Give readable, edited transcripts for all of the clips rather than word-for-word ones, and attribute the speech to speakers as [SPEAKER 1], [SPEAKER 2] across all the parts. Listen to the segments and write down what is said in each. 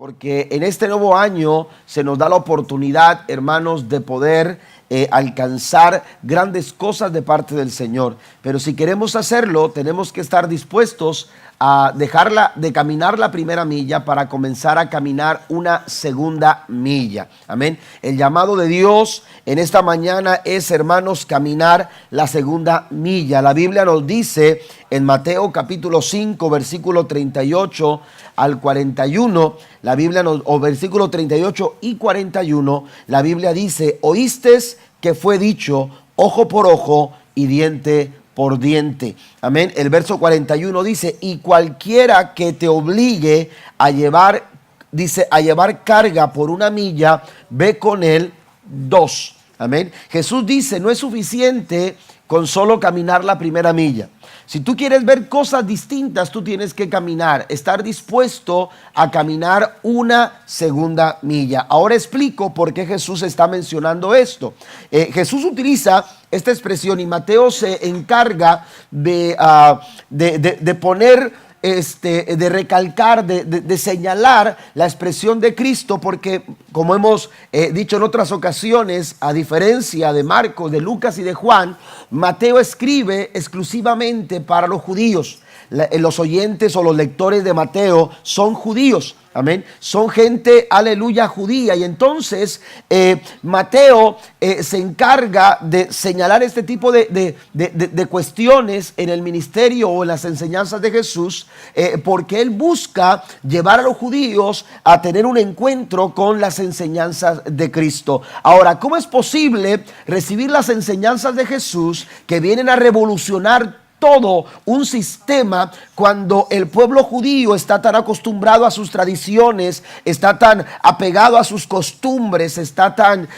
[SPEAKER 1] porque en este nuevo año se nos da la oportunidad, hermanos, de poder alcanzar grandes cosas de parte del Señor. Pero si queremos hacerlo, tenemos que estar dispuestos a dejarla de caminar la primera milla para comenzar a caminar una segunda milla. Amén. El llamado de Dios en esta mañana es, hermanos, caminar la segunda milla. La Biblia nos dice en Mateo capítulo 5, versículo 38 al 41, la Biblia nos, o versículo 38 y 41, la Biblia dice: oísteis que fue dicho ojo por ojo y diente por diente. Amén. El verso 41 dice: y cualquiera que te obligue a llevar, dice, a llevar carga por una milla, ve con él 2. Amén. Jesús dice: no es suficiente con solo caminar la primera milla. Si tú quieres ver cosas distintas, tú tienes que caminar, estar dispuesto a caminar una segunda milla. Ahora explico por qué Jesús está mencionando esto. Jesús utiliza esta expresión y Mateo se encarga de poner, de recalcar, de señalar la expresión de Cristo, porque como hemos dicho en otras ocasiones, a diferencia de Marcos, de Lucas y de Juan, Mateo escribe exclusivamente para los judíos. Los oyentes o los lectores de Mateo son judíos. Amén. Son gente, aleluya, judía. Y entonces Mateo se encarga de señalar este tipo de cuestiones en el ministerio o en las enseñanzas de Jesús, porque él busca llevar a los judíos a tener un encuentro con las enseñanzas de Cristo. Ahora, ¿cómo es posible recibir las enseñanzas de Jesús que vienen a revolucionar todo un sistema cuando el pueblo judío está tan acostumbrado a sus tradiciones, está tan apegado a sus costumbres, está tan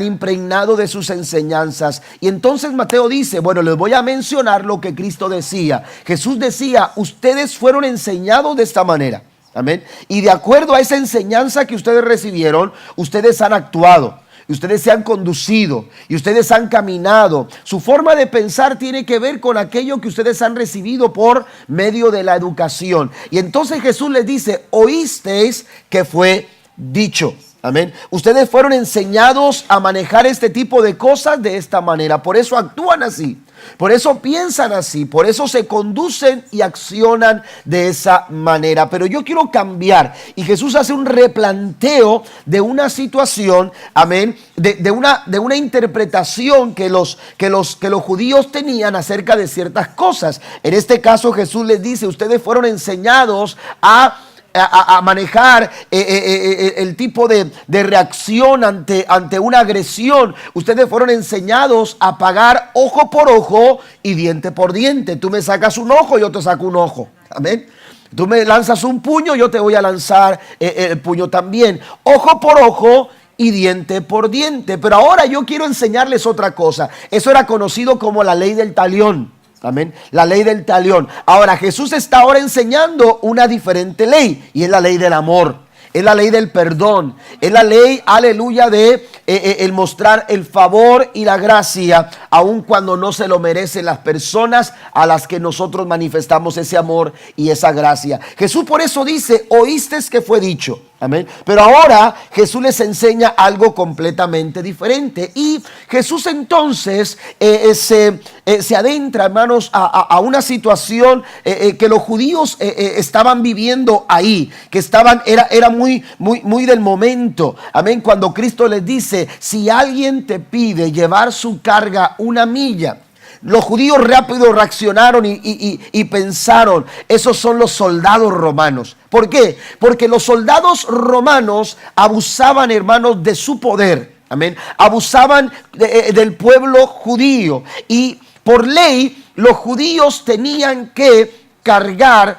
[SPEAKER 1] impregnado de sus enseñanzas? Y entonces Mateo dice, bueno, les voy a mencionar lo que Cristo decía. Jesús decía: ustedes fueron enseñados de esta manera. Amén. Y de acuerdo a esa enseñanza que ustedes recibieron, ustedes han actuado. Y ustedes se han conducido y ustedes han caminado. Su forma de pensar tiene que ver con aquello que ustedes han recibido por medio de la educación. Y entonces Jesús les dice: oísteis que fue dicho. Amén. Ustedes fueron enseñados a manejar este tipo de cosas de esta manera. Por eso actúan así. Por eso piensan así, por eso se conducen y accionan de esa manera. Pero yo quiero cambiar, y Jesús hace un replanteo de una situación, amén, de una interpretación que los judíos tenían acerca de ciertas cosas. En este caso Jesús les dice: ustedes fueron enseñados a manejar el tipo de reacción ante una agresión. Ustedes fueron enseñados a pagar ojo por ojo y diente por diente. Tú me sacas un ojo, yo te saco un ojo. Amén. Tú me lanzas un puño, yo te voy a lanzar el puño también. Ojo por ojo y diente por diente. Pero ahora yo quiero enseñarles otra cosa. Eso era conocido como la ley del talión. Amén. La ley del talión. Ahora Jesús está ahora enseñando una diferente ley, y es la ley del amor. Es la ley del perdón. Es la ley, aleluya, de el mostrar el favor y la gracia, aun cuando no se lo merecen las personas a las que nosotros manifestamos ese amor y esa gracia. Jesús por eso dice: oísteis que fue dicho. Amén. Pero ahora Jesús les enseña algo completamente diferente. Y Jesús entonces se adentra, hermanos, a una situación que los judíos estaban viviendo ahí, que era muy del momento. Amén. Cuando Cristo les dice: si alguien te pide llevar su carga una milla. Los judíos rápido reaccionaron y pensaron: esos son los soldados romanos. ¿Por qué? Porque los soldados romanos abusaban, hermanos, de su poder. Amén. Abusaban del pueblo judío. Y por ley, los judíos tenían que cargar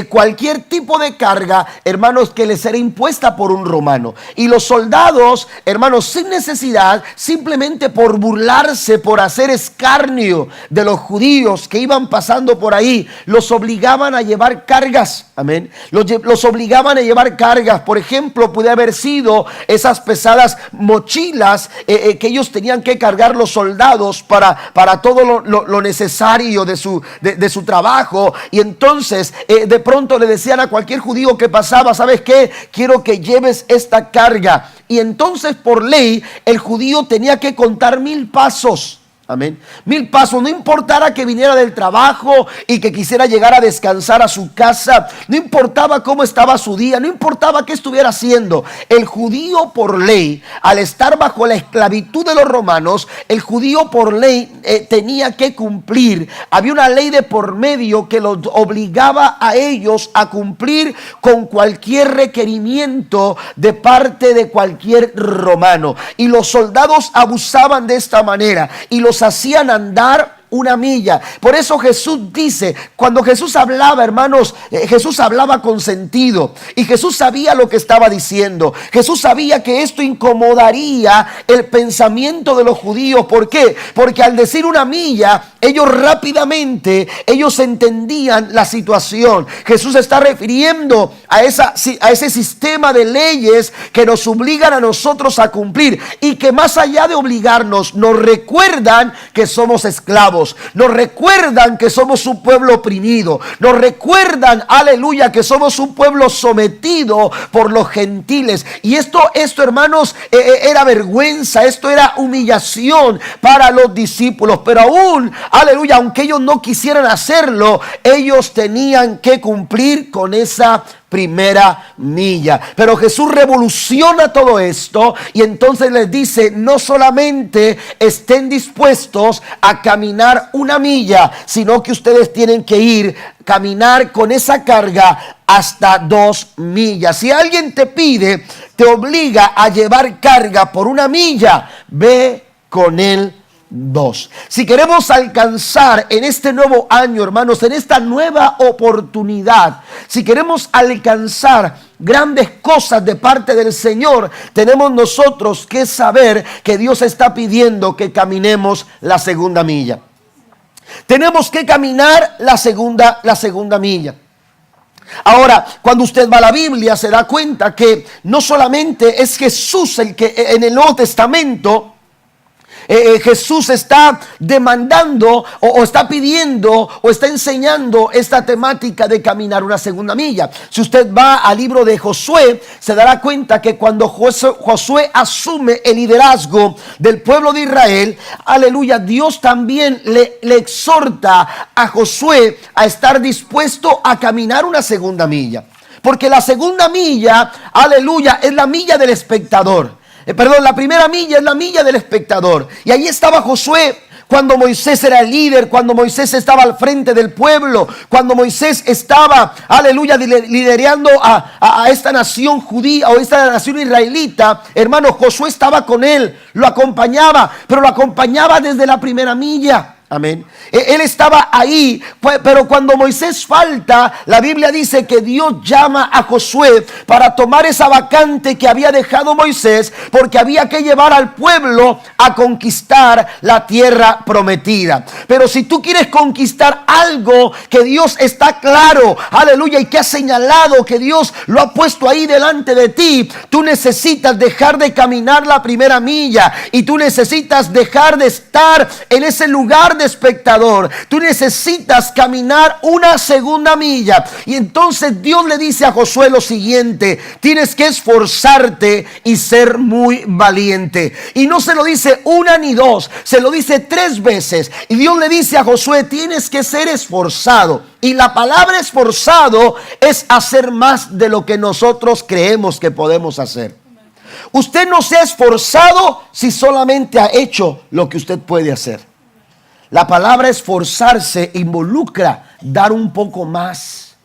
[SPEAKER 1] cualquier tipo de carga, hermanos, que les era impuesta por un romano. Y los soldados, hermanos, sin necesidad, simplemente por burlarse, por hacer escarnio de los judíos que iban pasando por ahí, los obligaban a llevar cargas. Amén. Los obligaban a llevar cargas. Por ejemplo, puede haber sido esas pesadas mochilas que ellos tenían que cargar los soldados para todo lo necesario de su trabajo. Y entonces entonces de pronto le decían a cualquier judío que pasaba, ¿sabes qué? Quiero que lleves esta carga. Y entonces por ley el judío tenía que contar 1000 pasos. Amén. 1000 pasos, no importara que viniera del trabajo y que quisiera llegar a descansar a su casa, no importaba cómo estaba su día, no importaba qué estuviera haciendo. El judío por ley, al estar bajo la esclavitud de los romanos, el judío por ley tenía que cumplir. Había una ley de por medio que los obligaba a ellos a cumplir con cualquier requerimiento de parte de cualquier romano. Y los soldados abusaban de esta manera y los hacían andar una milla. Por eso Jesús dice, cuando Jesús hablaba, hermanos, Jesús hablaba con sentido y Jesús sabía lo que estaba diciendo. Jesús sabía que esto incomodaría el pensamiento de los judíos. ¿Por qué? Porque al decir una milla, ellos rápidamente, ellos entendían la situación. Jesús está refiriendo a ese sistema de leyes que nos obligan a nosotros a cumplir y que más allá de obligarnos, nos recuerdan que somos esclavos. Nos recuerdan que somos un pueblo oprimido. Nos recuerdan, aleluya, que somos un pueblo sometido por los gentiles. Y esto hermanos, era vergüenza, esto era humillación para los discípulos. Pero aún, aleluya, aunque ellos no quisieran hacerlo, ellos tenían que cumplir con esa primera milla. Pero Jesús revoluciona todo esto y entonces les dice, no solamente estén dispuestos a caminar una milla, sino que ustedes tienen que caminar con esa carga hasta 2 millas. Si alguien te te obliga a llevar carga por 1 milla, ve con él 2. Si queremos alcanzar en este nuevo año, hermanos, en esta nueva oportunidad, si queremos alcanzar grandes cosas de parte del Señor, tenemos nosotros que saber que Dios está pidiendo que caminemos la 2ª milla. Tenemos que caminar la segunda milla. Ahora, cuando usted va a la Biblia, se da cuenta que no solamente es Jesús el que en el Nuevo Testamento Jesús está demandando o está pidiendo o está enseñando esta temática de caminar una 2ª milla. Si usted va al libro de Josué, se dará cuenta que cuando Josué asume el liderazgo del pueblo de Israel, aleluya, Dios también le exhorta a Josué a estar dispuesto a caminar una 2ª milla. Porque la 2ª milla, aleluya, es la milla del espectador. La primera milla es la milla del espectador. Y ahí estaba Josué cuando Moisés era el líder, cuando Moisés estaba al frente del pueblo, cuando Moisés estaba, aleluya, liderando a esta nación judía o esta nación israelita. Hermano, Josué estaba con él, lo acompañaba, pero lo acompañaba desde la primera milla. Amén. Él estaba ahí, pero cuando Moisés falta, la Biblia dice que Dios llama a Josué para tomar esa vacante que había dejado Moisés, porque había que llevar al pueblo a conquistar la tierra prometida. Pero si tú quieres conquistar algo que Dios está claro, aleluya, y que ha señalado, que Dios lo ha puesto ahí delante de ti, tú necesitas dejar de caminar la primera milla y tú necesitas dejar de estar en ese lugar de espectador. Tú necesitas caminar una 2ª milla. Y entonces Dios le dice a Josué lo siguiente: tienes que esforzarte y ser muy valiente. Y no se lo dice 1 ni 2, se lo dice 3 veces. Y Dios le dice a Josué: tienes que ser esforzado. Y la palabra esforzado es hacer más de lo que nosotros creemos que podemos hacer. Usted no se ha esforzado si solamente ha hecho lo que usted puede hacer. La palabra esforzarse involucra dar un poco más,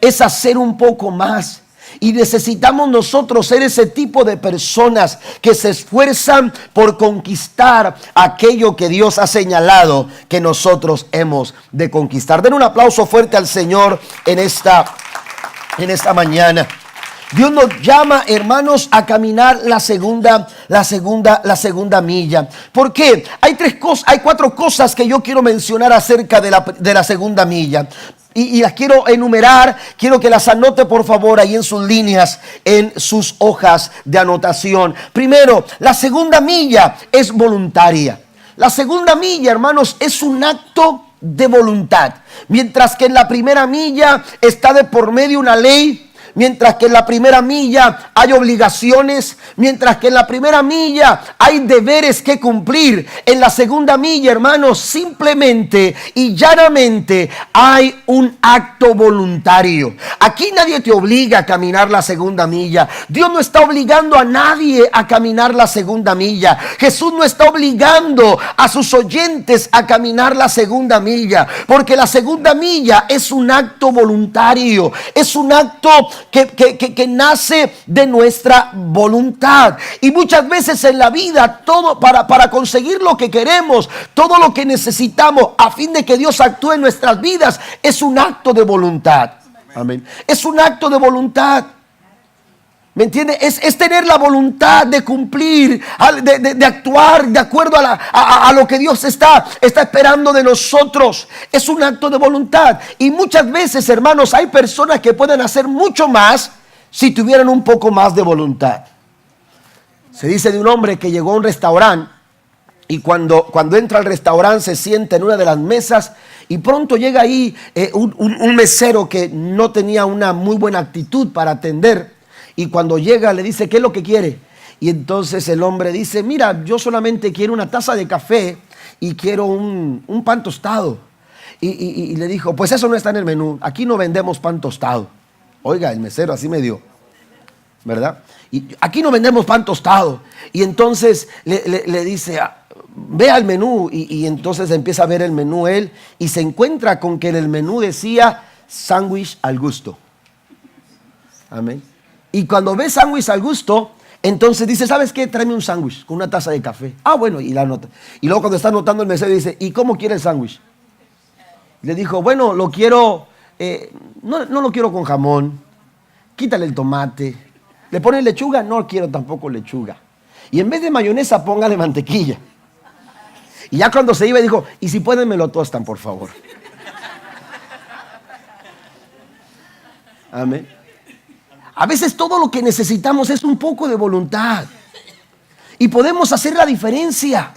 [SPEAKER 1] es hacer un poco más. Y necesitamos nosotros ser ese tipo de personas que se esfuerzan por conquistar aquello que Dios ha señalado que nosotros hemos de conquistar. Den un aplauso fuerte al Señor en esta mañana. Dios nos llama, hermanos, a caminar la segunda milla. ¿Por qué? Hay 4 cosas que yo quiero mencionar acerca de la 2ª milla. Y las quiero enumerar, quiero que las anote por favor ahí en sus líneas, en sus hojas de anotación. Primero, la 2ª milla es voluntaria. La 2ª milla, hermanos, es un acto de voluntad. Mientras que en la primera milla está de por medio una ley, mientras que en la primera milla hay obligaciones, mientras que en la primera milla hay deberes que cumplir, en la segunda milla, hermanos, simplemente y llanamente hay un acto voluntario. Aquí nadie te obliga a caminar la segunda milla. Dios no está obligando a nadie a caminar la segunda milla. Jesús no está obligando a sus oyentes a caminar la segunda milla, porque la segunda milla es un acto voluntario, es un acto que nace de nuestra voluntad. Y muchas veces en la vida, todo para conseguir lo que queremos, todo lo que necesitamos a fin de que Dios actúe en nuestras vidas, es un acto de voluntad. Amén. Es un acto de voluntad. ¿Me entiende? Es tener la voluntad de cumplir, de actuar de acuerdo a lo que Dios está esperando de nosotros. Es un acto de voluntad. Y muchas veces, hermanos, hay personas que pueden hacer mucho más si tuvieran un poco más de voluntad. Se dice de un hombre que llegó a un restaurante y cuando entra al restaurante se sienta en una de las mesas y pronto llega ahí un mesero que no tenía una muy buena actitud para atender. Y cuando llega le dice, ¿qué es lo que quiere? Y entonces el hombre dice, mira, yo solamente quiero una taza de café y quiero un pan tostado. Y le dijo, pues eso no está en el menú, aquí no vendemos pan tostado. Oiga, el mesero así me dio, ¿verdad? Y aquí no vendemos pan tostado. Y entonces le dice, ve al menú. Y entonces empieza a ver el menú él y se encuentra con que en el menú decía sándwich al gusto. Amén. Y cuando ve sándwich al gusto, entonces dice, ¿sabes qué? Tráeme un sándwich con una taza de café. Ah, bueno, y la nota. Y luego cuando está anotando el mesero dice, ¿y cómo quiere el sándwich? Le dijo, bueno, lo quiero, no lo quiero con jamón. Quítale el tomate. ¿Le pone lechuga? No quiero tampoco lechuga. Y en vez de mayonesa, póngale mantequilla. Y ya cuando se iba dijo, y si pueden me lo tostan, por favor. Amén. A veces todo lo que necesitamos es un poco de voluntad. Y podemos hacer la diferencia.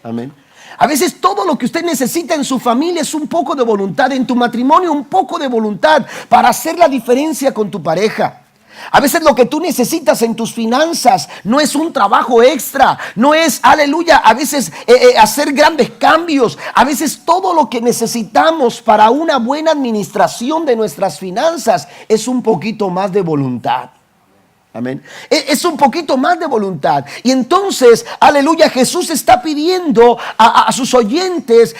[SPEAKER 1] Amén. A veces todo lo que usted necesita en su familia es un poco de voluntad. En tu matrimonio un poco de voluntad para hacer la diferencia con tu pareja. A veces lo que tú necesitas en tus finanzas no es un trabajo extra, no es, aleluya, a veces hacer grandes cambios. A veces todo lo que necesitamos para una buena administración de nuestras finanzas es un poquito más de voluntad. Amén. Es un poquito más de voluntad. Y entonces, aleluya, Jesús está pidiendo a sus oyentes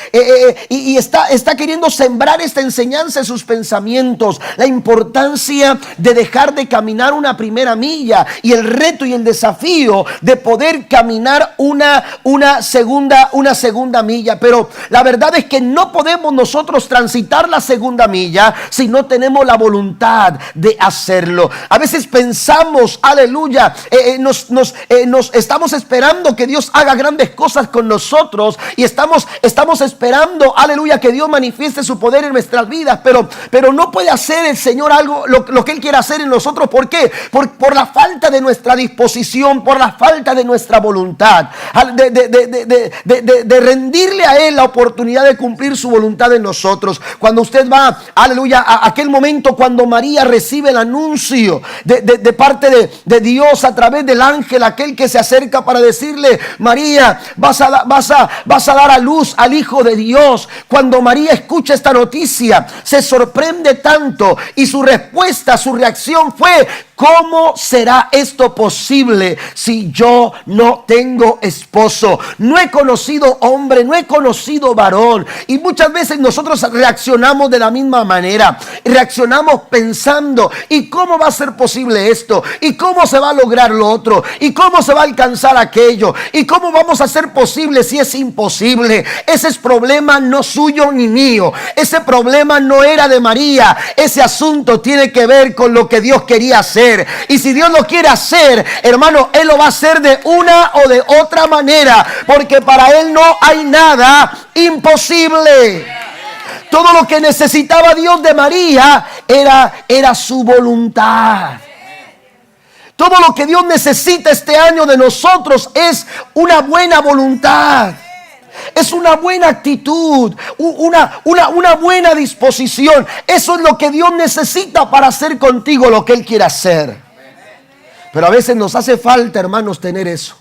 [SPEAKER 1] y está queriendo sembrar esta enseñanza en sus pensamientos. La importancia de dejar de caminar una primera milla y el reto y el desafío de poder caminar una segunda milla. Pero la verdad es que no podemos nosotros transitar la segunda milla si no tenemos la voluntad de hacerlo. A veces pensamos, aleluya, nos estamos esperando que Dios haga grandes cosas con nosotros y estamos esperando, aleluya, que Dios manifieste su poder en nuestras vidas, pero no puede hacer el Señor algo lo que Él quiere hacer en nosotros. ¿Por qué? Por la falta de nuestra disposición, por la falta de nuestra voluntad, de rendirle a Él la oportunidad de cumplir su voluntad en nosotros. Cuando usted va, aleluya, a aquel momento cuando María recibe el anuncio de parte de Dios a través del ángel, aquel que se acerca para decirle, María, vas a dar a luz al Hijo de Dios. Cuando María escucha esta noticia, se sorprende tanto y su respuesta, su reacción fue, ¿cómo será esto posible si yo no tengo esposo? No he conocido hombre, no he conocido varón. Y muchas veces nosotros reaccionamos de la misma manera. Reaccionamos pensando, ¿y cómo va a ser posible esto? ¿Y cómo se va a lograr lo otro? ¿Y cómo se va a alcanzar aquello? ¿Y cómo vamos a hacer posible si es imposible? Ese es problema no suyo ni mío. Ese problema no era de María. Ese asunto tiene que ver con lo que Dios quería hacer. Y si Dios lo quiere hacer, hermano, Él lo va a hacer de una o de otra manera, porque para Él no hay nada imposible. Todo lo que necesitaba Dios de María era su voluntad. Todo lo que Dios necesita este año de nosotros es una buena voluntad. Es una buena actitud, una buena disposición. Eso es lo que Dios necesita para hacer contigo lo que Él quiere hacer. Pero a veces nos hace falta, hermanos, tener eso.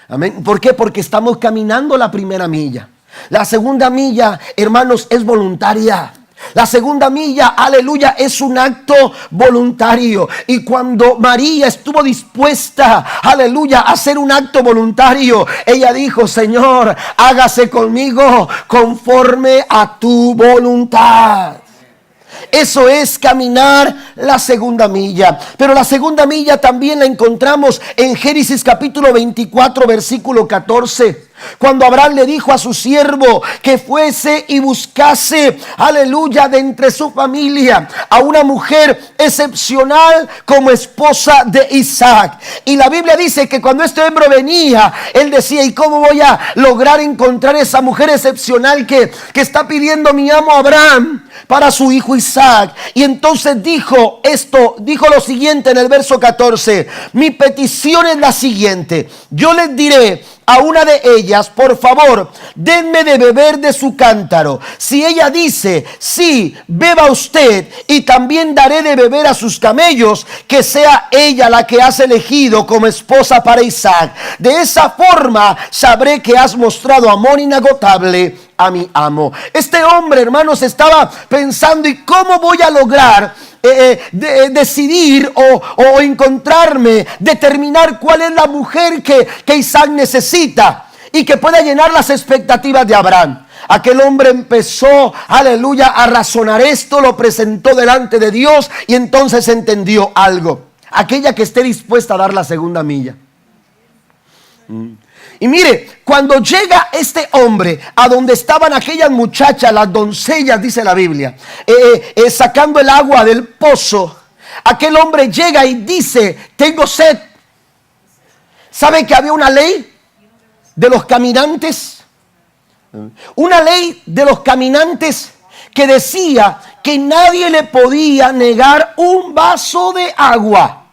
[SPEAKER 1] Amén. ¿Por qué? Porque estamos caminando la primera milla. La segunda milla, hermanos, es voluntaria. La segunda milla, aleluya, es un acto voluntario. Y cuando María estuvo dispuesta, aleluya, a hacer un acto voluntario, ella dijo: Señor, hágase conmigo conforme a tu voluntad. Eso es caminar la segunda milla. Pero la segunda milla también la encontramos en Génesis capítulo 24, versículo 14. Cuando Abraham le dijo a su siervo que fuese y buscase, aleluya, de entre su familia a una mujer excepcional como esposa de Isaac. Y la Biblia dice que cuando este hombre venía, él decía: ¿y cómo voy a lograr encontrar esa mujer excepcional que está pidiendo mi amo Abraham para su hijo Isaac? Y entonces dijo lo siguiente en el verso 14: mi petición es la siguiente, yo les diré a una de ellas: por favor, denme de beber de su cántaro. Si ella dice: sí, beba usted, y también daré de beber a sus camellos, que sea ella la que has elegido como esposa para Isaac. De esa forma sabré que has mostrado amor inagotable a mi amo. Este hombre, hermanos, estaba pensando: ¿y cómo voy a lograr decidir o encontrarme, determinar cuál es la mujer que Isaac necesita y que pueda llenar las expectativas de Abraham? Aquel hombre empezó, aleluya, a razonar esto, lo presentó delante de Dios y entonces entendió algo: aquella que esté dispuesta a dar la segunda milla. Y mire, cuando llega este hombre a donde estaban aquellas muchachas, las doncellas, dice la Biblia, sacando el agua del pozo, aquel hombre llega y dice: tengo sed. ¿Sabe que había una ley de los caminantes? Una ley de los caminantes que decía que nadie le podía negar un vaso de agua.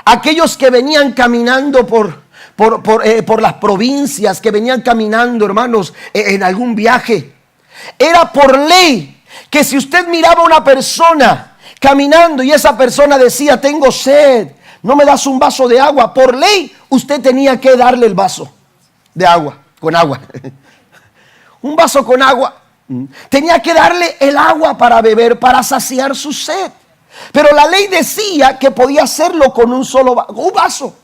[SPEAKER 1] Aquellos que venían caminando por las provincias, que venían caminando, hermanos, en algún viaje, era por ley que si usted miraba a una persona caminando y esa persona decía: tengo sed, ¿no me das un vaso de agua? Por ley usted tenía que darle el vaso de agua, con agua. Un vaso con agua. Tenía que darle el agua para beber, para saciar su sed. Pero la ley decía que podía hacerlo con un solo vaso.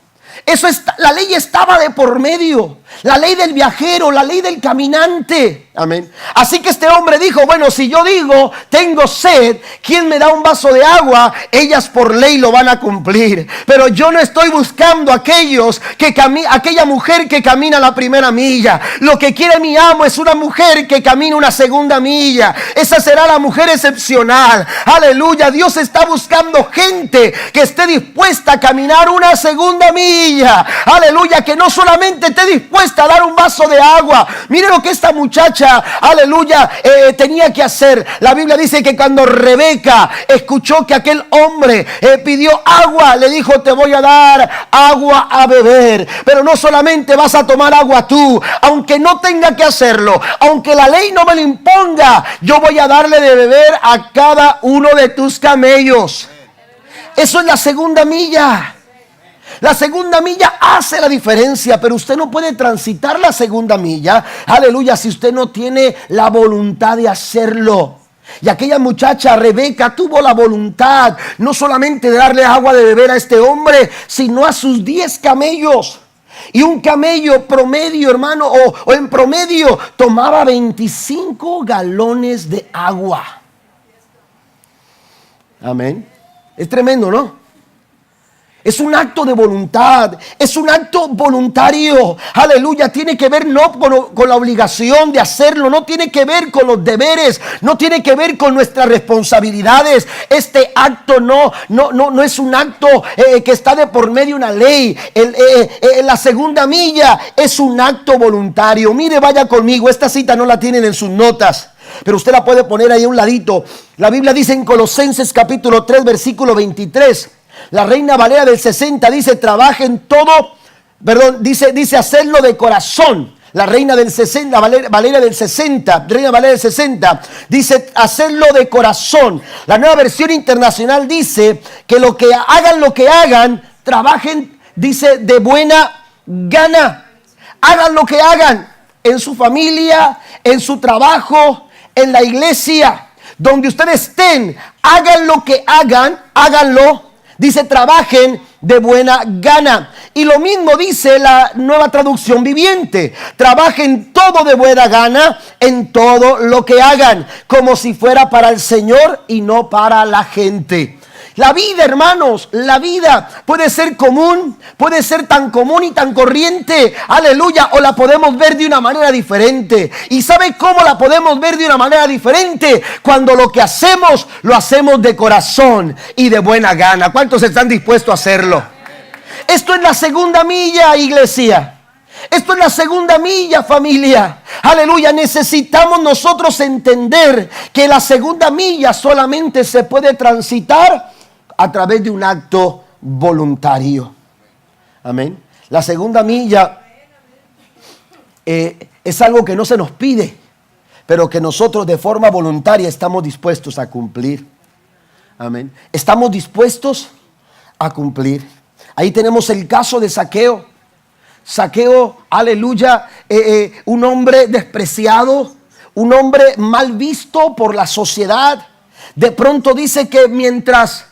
[SPEAKER 1] La ley estaba de por medio. La ley del viajero, la ley del caminante. Amén. Así que este hombre dijo: bueno, si yo digo tengo sed, ¿quién me da un vaso de agua? Ellas por ley lo van a cumplir. Pero yo no estoy buscando aquella mujer que camina la primera milla. Lo que quiere mi amo es una mujer que camina una segunda milla. Esa será la mujer excepcional. Aleluya. Dios está buscando gente que esté dispuesta a caminar una segunda milla. Aleluya. Que no solamente esté dispuesta a dar un vaso de agua. Mire lo que esta muchacha, aleluya, tenía que hacer. La Biblia dice que cuando Rebeca escuchó que aquel hombre pidió agua, le dijo: te voy a dar agua a beber. Pero no solamente vas a tomar agua tú, aunque no tenga que hacerlo, aunque la ley no me lo imponga, yo voy a darle de beber a cada uno de tus camellos. Eso es la segunda milla. La segunda milla hace la diferencia, pero usted no puede transitar la segunda milla, aleluya, si usted no tiene la voluntad de hacerlo. Y aquella muchacha Rebeca tuvo la voluntad no solamente de darle agua de beber a este hombre, sino a sus 10 camellos. Y un camello promedio, hermano, o en promedio tomaba 25 galones de agua. Amén. Es tremendo, ¿no? Es un acto de voluntad, es un acto voluntario, aleluya. Tiene que ver no con la obligación de hacerlo, no tiene que ver con los deberes, no tiene que ver con nuestras responsabilidades. Este acto no es un acto que está de por medio una ley. La segunda milla es un acto voluntario. Mire, vaya conmigo, esta cita no la tienen en sus notas, pero usted la puede poner ahí a un ladito. La Biblia dice en Colosenses capítulo 3, versículo 23. La Reina Valera del 60 dice: trabajen todo, dice hacerlo de corazón, La Reina del 60, Valera del 60, Reina Valera del 60, dice hacerlo de corazón. La Nueva Versión Internacional dice que lo que hagan, trabajen, dice, de buena gana. Hagan lo que hagan en su familia, en su trabajo, en la iglesia, donde ustedes estén, hagan lo que hagan, háganlo, dice, trabajen de buena gana. Y lo mismo dice la Nueva Traducción Viviente: trabajen todo de buena gana en todo lo que hagan, como si fuera para el Señor y no para la gente. La vida, hermanos, la vida puede ser común, puede ser tan común y tan corriente, aleluya, o la podemos ver de una manera diferente. ¿Y sabe cómo la podemos ver de una manera diferente? Cuando lo que hacemos, lo hacemos de corazón y de buena gana. ¿Cuántos están dispuestos a hacerlo? Esto es la segunda milla, iglesia. Esto es la segunda milla, familia. Aleluya, necesitamos nosotros entender que la segunda milla solamente se puede transitar a través de un acto voluntario. Amén. La segunda milla es algo que no se nos pide, pero que nosotros de forma voluntaria estamos dispuestos a cumplir. Amén. Estamos dispuestos a cumplir. Ahí tenemos el caso de Zaqueo. Zaqueo, aleluya, un hombre despreciado, un hombre mal visto por la sociedad. De pronto dice que mientras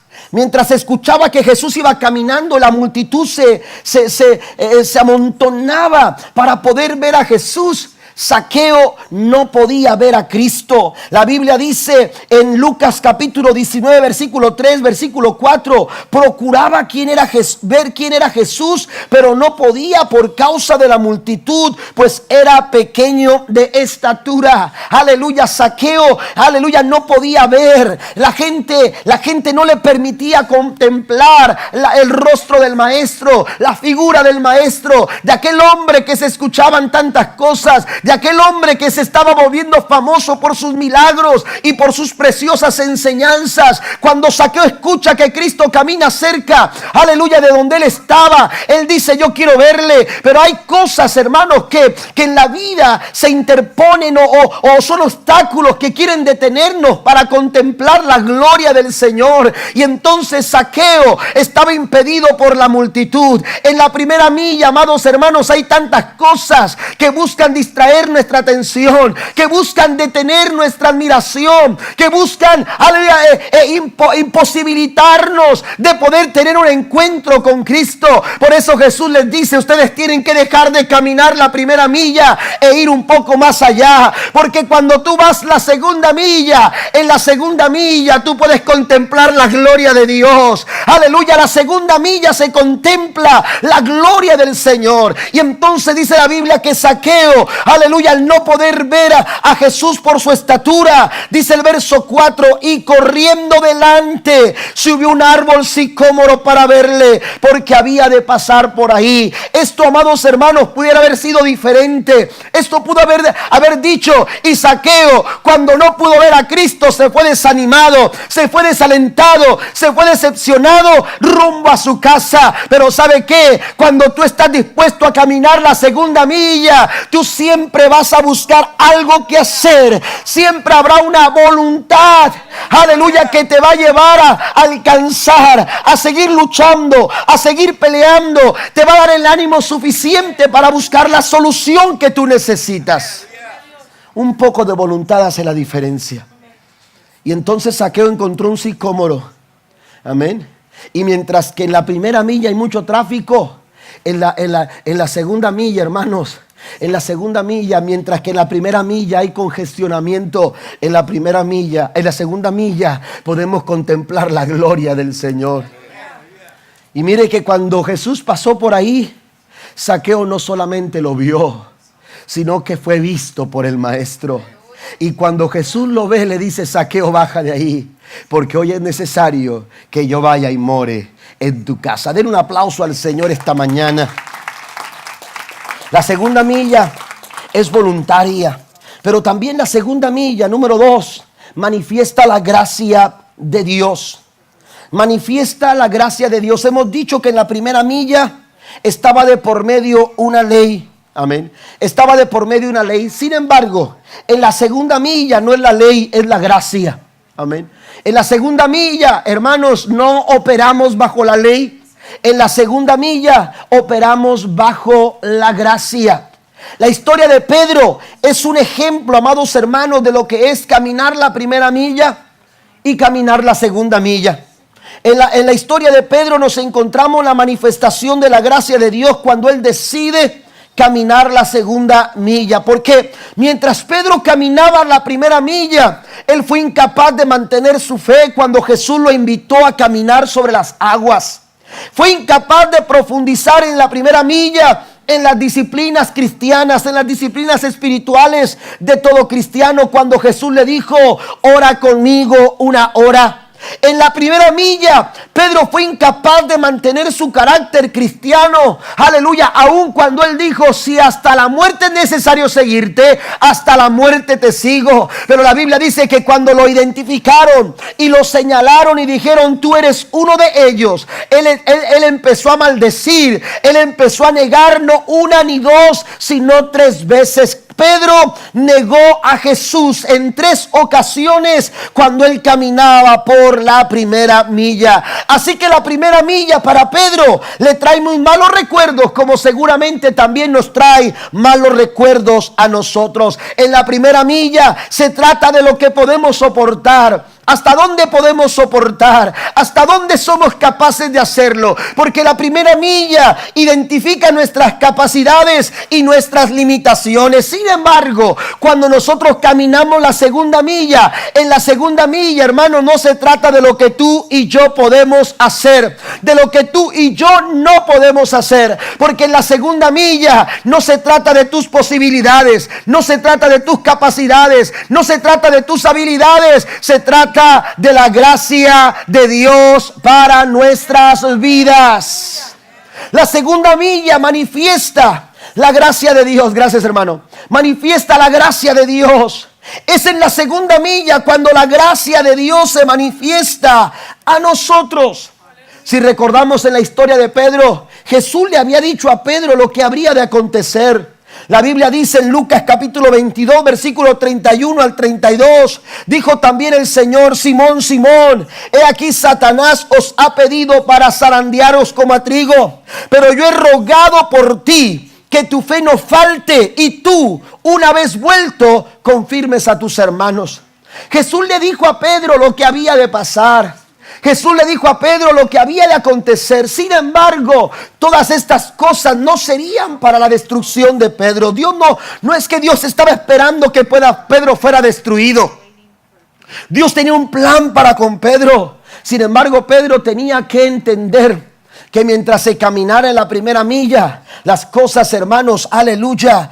[SPEAKER 1] escuchaba que Jesús iba caminando, la multitud se amontonaba para poder ver a Jesús. Zaqueo no podía ver a Cristo. La Biblia dice en Lucas capítulo 19, versículo 3, versículo 4, procuraba ver quién era Jesús, pero no podía por causa de la multitud, pues era pequeño de estatura. Aleluya, Zaqueo, aleluya, no podía ver. La gente no le permitía contemplar el rostro del maestro, la figura del maestro, de aquel hombre que se escuchaban tantas cosas, de aquel hombre que se estaba volviendo famoso por sus milagros y por sus preciosas enseñanzas. Cuando Zaqueo escucha que Cristo camina cerca, aleluya, de donde él estaba, él dice: yo quiero verle. Pero hay cosas, hermanos, que en la vida se interponen o son obstáculos que quieren detenernos para contemplar la gloria del Señor. Y entonces Zaqueo estaba impedido por la multitud. En la primera milla, amados hermanos, hay tantas cosas que buscan distraer nuestra atención, que buscan detener nuestra admiración, que buscan imposibilitarnos de poder tener un encuentro con Cristo. Por eso Jesús les dice: ustedes tienen que dejar de caminar la primera milla e ir un poco más allá, porque cuando tú vas la segunda milla, en la segunda milla tú puedes contemplar la gloria de Dios. Aleluya, la segunda milla se contempla la gloria del Señor. Y entonces dice la Biblia que Zaqueo, aleluya, al no poder ver a Jesús por su estatura, dice el verso 4, y corriendo delante subió un árbol sicómoro para verle, porque había de pasar por ahí. Esto, amados hermanos, pudiera haber sido diferente. Esto pudo haber dicho: y Zaqueo, cuando no pudo ver a Cristo, se fue desanimado, se fue desalentado, se fue decepcionado rumbo a su casa. Pero ¿sabe qué? Cuando tú estás dispuesto a caminar la segunda milla, tú siempre vas a buscar algo que hacer. Siempre habrá una voluntad, aleluya, que te va a llevar a alcanzar, a seguir luchando, a seguir peleando. Te va a dar el ánimo suficiente para buscar la solución que tú necesitas. Un poco de voluntad hace la diferencia. Y entonces Zaqueo encontró un sicómoro. Amén. Y mientras que en la primera milla hay mucho tráfico, en la segunda milla, hermanos, en la segunda milla, mientras que en la primera milla hay congestionamiento, en la segunda milla podemos contemplar la gloria del Señor. Y mire que cuando Jesús pasó por ahí, Zaqueo no solamente lo vio, sino que fue visto por el maestro. Y cuando Jesús lo ve, le dice: Zaqueo, baja de ahí, porque hoy es necesario que yo vaya y more en tu casa. Den un aplauso al Señor esta mañana. La segunda milla es voluntaria, pero también la segunda milla, número 2, manifiesta la gracia de Dios. Manifiesta la gracia de Dios. Hemos dicho que en la primera milla estaba de por medio una ley, Amén. Estaba de por medio una ley. Sin embargo, en la segunda milla no es la ley, es la gracia. Amén. En la segunda milla, hermanos, no operamos bajo la ley. En la segunda milla operamos bajo la gracia. La historia de Pedro es un ejemplo, amados hermanos, de lo que es caminar la primera milla y caminar la segunda milla. En la historia de Pedro nos encontramos la manifestación de la gracia de Dios cuando él decide caminar la segunda milla. Porque mientras Pedro caminaba la primera milla, él fue incapaz de mantener su fe cuando Jesús lo invitó a caminar sobre las aguas. Fue incapaz de profundizar en la primera milla, en las disciplinas cristianas, en las disciplinas espirituales de todo cristiano, cuando Jesús le dijo: ora conmigo una hora. En la primera milla, Pedro fue incapaz de mantener su carácter cristiano. Aleluya, aun cuando él dijo: si hasta la muerte es necesario seguirte, hasta la muerte te sigo. Pero la Biblia dice que cuando lo identificaron y lo señalaron y dijeron: tú eres uno de ellos, él empezó a maldecir, él empezó a negar no una ni dos, sino 3 veces. Pedro negó a Jesús en 3 ocasiones cuando él caminaba por la primera milla. Así que la primera milla para Pedro le trae muy malos recuerdos, como seguramente también nos trae malos recuerdos a nosotros. En la primera milla se trata de lo que podemos soportar. ¿Hasta dónde podemos soportar? ¿Hasta dónde somos capaces de hacerlo? Porque la primera milla identifica nuestras capacidades y nuestras limitaciones. Sin embargo, cuando nosotros caminamos la segunda milla, en la segunda milla, hermano, no se trata de lo que tú y yo podemos hacer, de lo que tú y yo no podemos hacer. Porque en la segunda milla no se trata de tus posibilidades, no se trata de tus capacidades, no se trata de tus habilidades, se trata de la gracia de Dios para nuestras vidas. La segunda milla manifiesta la gracia de Dios. Gracias, hermano. Manifiesta la gracia de Dios. Es en la segunda milla cuando la gracia de Dios se manifiesta a nosotros. Si recordamos en la historia de Pedro, Jesús le había dicho a Pedro lo que habría de acontecer. La Biblia dice en Lucas capítulo 22, versículo 31 al 32, dijo también el Señor: Simón, Simón, he aquí Satanás os ha pedido para zarandearos como a trigo, pero yo he rogado por ti que tu fe no falte, y tú, una vez vuelto, confirmes a tus hermanos. Jesús le dijo a Pedro lo que había de pasar. Jesús le dijo a Pedro lo que había de acontecer. Sin embargo, todas estas cosas no serían para la destrucción de Pedro. Dios no es que Dios estaba esperando que Pedro fuera destruido. Dios tenía un plan para con Pedro. Sin embargo, Pedro tenía que entender que mientras se caminara en la primera milla, las cosas, hermanos, aleluya,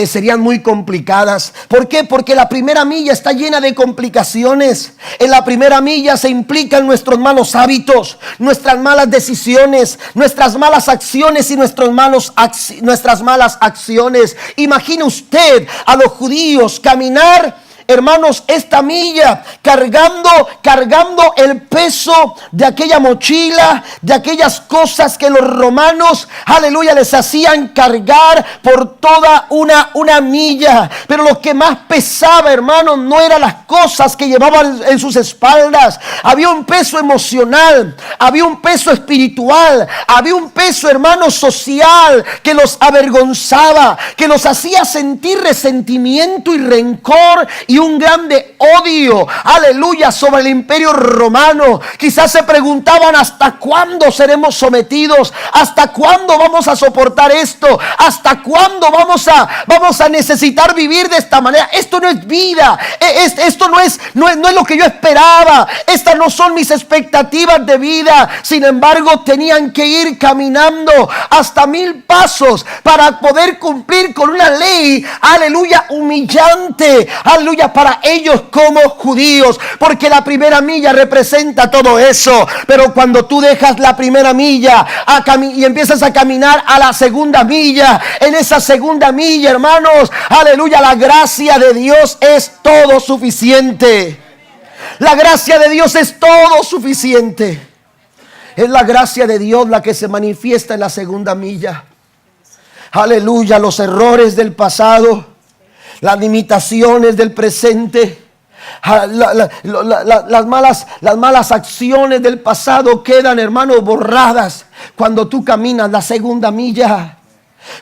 [SPEAKER 1] serían muy complicadas. ¿Por qué? Porque la primera milla está llena de complicaciones. En la primera milla se implican nuestros malos hábitos, nuestras malas decisiones, nuestras malas acciones y nuestras malas acciones. Imagine usted a los judíos caminar, hermanos, esta milla cargando el peso de aquella mochila, de aquellas cosas que los romanos, aleluya, les hacían cargar por toda una milla. Pero lo que más pesaba, hermanos, no eran las cosas que llevaban en sus espaldas. Había un peso emocional, había un peso espiritual, había un peso, hermanos, social que los avergonzaba, que los hacía sentir resentimiento y rencor y un grande odio, aleluya, sobre el imperio romano. Quizás se preguntaban: ¿hasta cuándo seremos sometidos? ¿Hasta cuándo vamos a soportar esto? ¿Hasta cuándo vamos a necesitar vivir de esta manera? Esto no es vida, esto no es lo que yo esperaba, estas no son mis expectativas de vida. Sin embargo, tenían que ir caminando hasta 1000 pasos para poder cumplir con una ley, aleluya, humillante, aleluya, para ellos como judíos, porque la primera milla representa todo eso. Pero cuando tú dejas la primera milla y empiezas a caminar a la segunda milla, en esa segunda milla, hermanos, aleluya, la gracia de Dios es todo suficiente. La gracia de Dios es todo suficiente. Es la gracia de Dios la que se manifiesta en la segunda milla. Aleluya, los errores del pasado, las limitaciones del presente, las malas acciones del pasado quedan, hermano, borradas cuando tú caminas la segunda milla.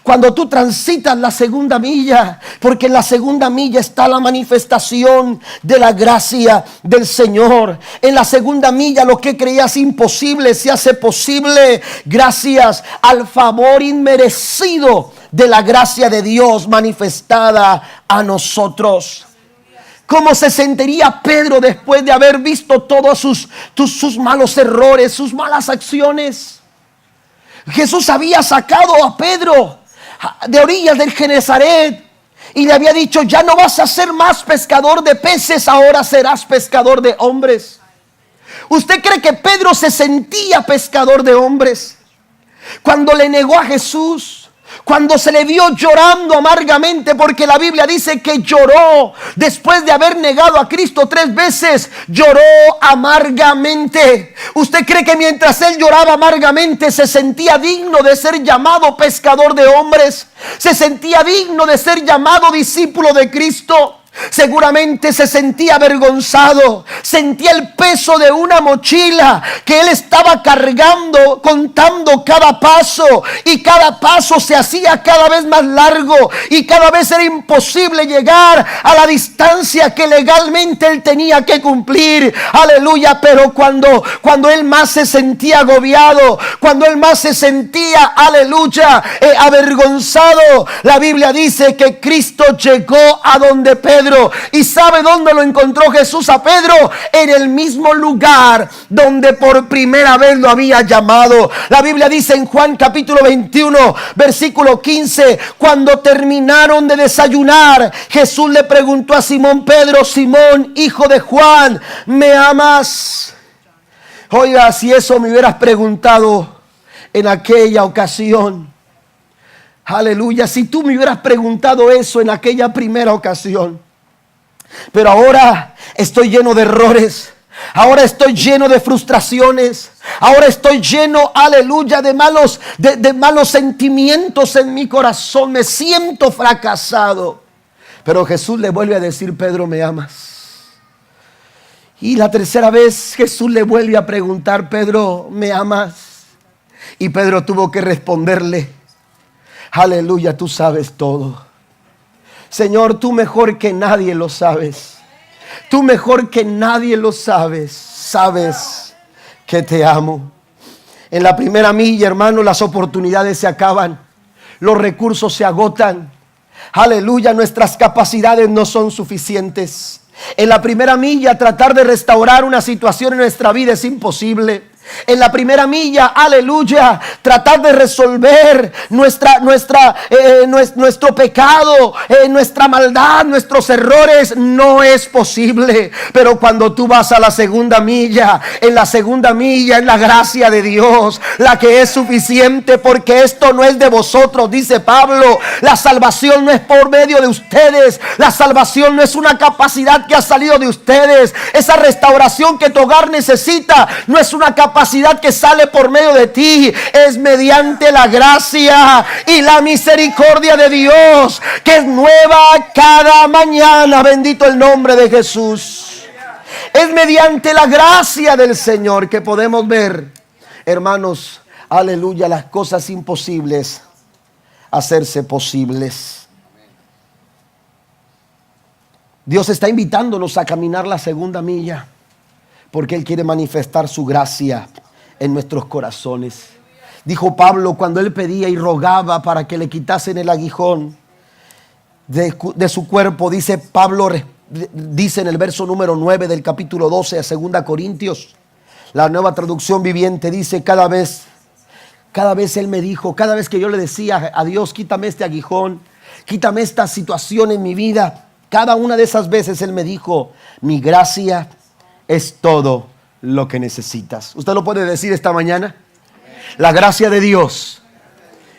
[SPEAKER 1] Cuando tú transitas la segunda milla, porque en la segunda milla está la manifestación de la gracia del Señor. En la segunda milla lo que creías imposible se hace posible gracias al favor inmerecido de la gracia de Dios manifestada a nosotros. ¿Cómo se sentiría Pedro después de haber visto todos sus malos errores, sus malas acciones? Jesús había sacado a Pedro de orillas del Genesaret y le había dicho: ya no vas a ser más pescador de peces, ahora serás pescador de hombres. ¿Usted cree que Pedro se sentía pescador de hombres cuando le negó a Jesús? Cuando se le vio llorando amargamente, porque la Biblia dice que lloró después de haber negado a Cristo 3 veces, lloró amargamente. ¿Usted cree que mientras él lloraba amargamente se sentía digno de ser llamado pescador de hombres? ¿Se sentía digno de ser llamado discípulo de Cristo? Seguramente se sentía avergonzado, sentía el peso de una mochila que él estaba cargando, contando cada paso, y cada paso se hacía cada vez más largo y cada vez era imposible llegar a la distancia que legalmente él tenía que cumplir. Aleluya. Pero cuando él más se sentía agobiado, cuando él más se sentía, aleluya, avergonzado, la Biblia dice que Cristo llegó a donde Pedro. ¿Y sabe dónde lo encontró Jesús a Pedro? En el mismo lugar donde por primera vez lo había llamado. La Biblia dice en Juan capítulo 21 versículo 15: cuando terminaron de desayunar, Jesús le preguntó a Simón Pedro: Simón, hijo de Juan, ¿me amas? Oiga, si eso me hubieras preguntado en aquella ocasión, aleluya, si tú me hubieras preguntado eso en aquella primera ocasión. Pero ahora estoy lleno de errores. Ahora estoy lleno de frustraciones. Ahora estoy lleno, aleluya, de malos sentimientos en mi corazón. Me siento fracasado. Pero Jesús le vuelve a decir: Pedro, ¿me amas? Y la tercera vez Jesús le vuelve a preguntar: Pedro, ¿me amas? Y Pedro tuvo que responderle: aleluya, tú sabes todo. Señor, tú mejor que nadie lo sabes. Tú mejor que nadie lo sabes. Sabes que te amo. En la primera milla, hermano, las oportunidades se acaban. Los recursos se agotan. Aleluya, nuestras capacidades no son suficientes. En la primera milla, tratar de restaurar una situación en nuestra vida es imposible. En la primera milla, aleluya, tratar de resolver nuestro pecado, nuestra maldad, nuestros errores, no es posible. Pero cuando tú vas a la segunda milla, en la segunda milla es la gracia de Dios la que es suficiente, porque esto no es de vosotros, dice Pablo. La salvación no es por medio de ustedes. La salvación no es una capacidad que ha salido de ustedes. Esa restauración que tu hogar necesita no es una capacidad que sale por medio de ti, es mediante la gracia y la misericordia de Dios, que es nueva cada mañana. Bendito el nombre de Jesús. Es mediante la gracia del Señor que podemos ver, hermanos, aleluya, las cosas imposibles hacerse posibles. Dios está invitándonos a caminar la segunda milla, porque Él quiere manifestar su gracia en nuestros corazones. Dijo Pablo cuando él pedía y rogaba para que le quitasen el aguijón de su cuerpo. Dice Pablo, dice en el verso número 9 del capítulo 12 a 2 Corintios. La Nueva Traducción Viviente dice: cada vez él me dijo, cada vez que yo le decía a Dios: quítame este aguijón, quítame esta situación en mi vida, cada una de esas veces él me dijo: mi gracia es todo lo que necesitas. ¿Usted lo puede decir esta mañana? La gracia de Dios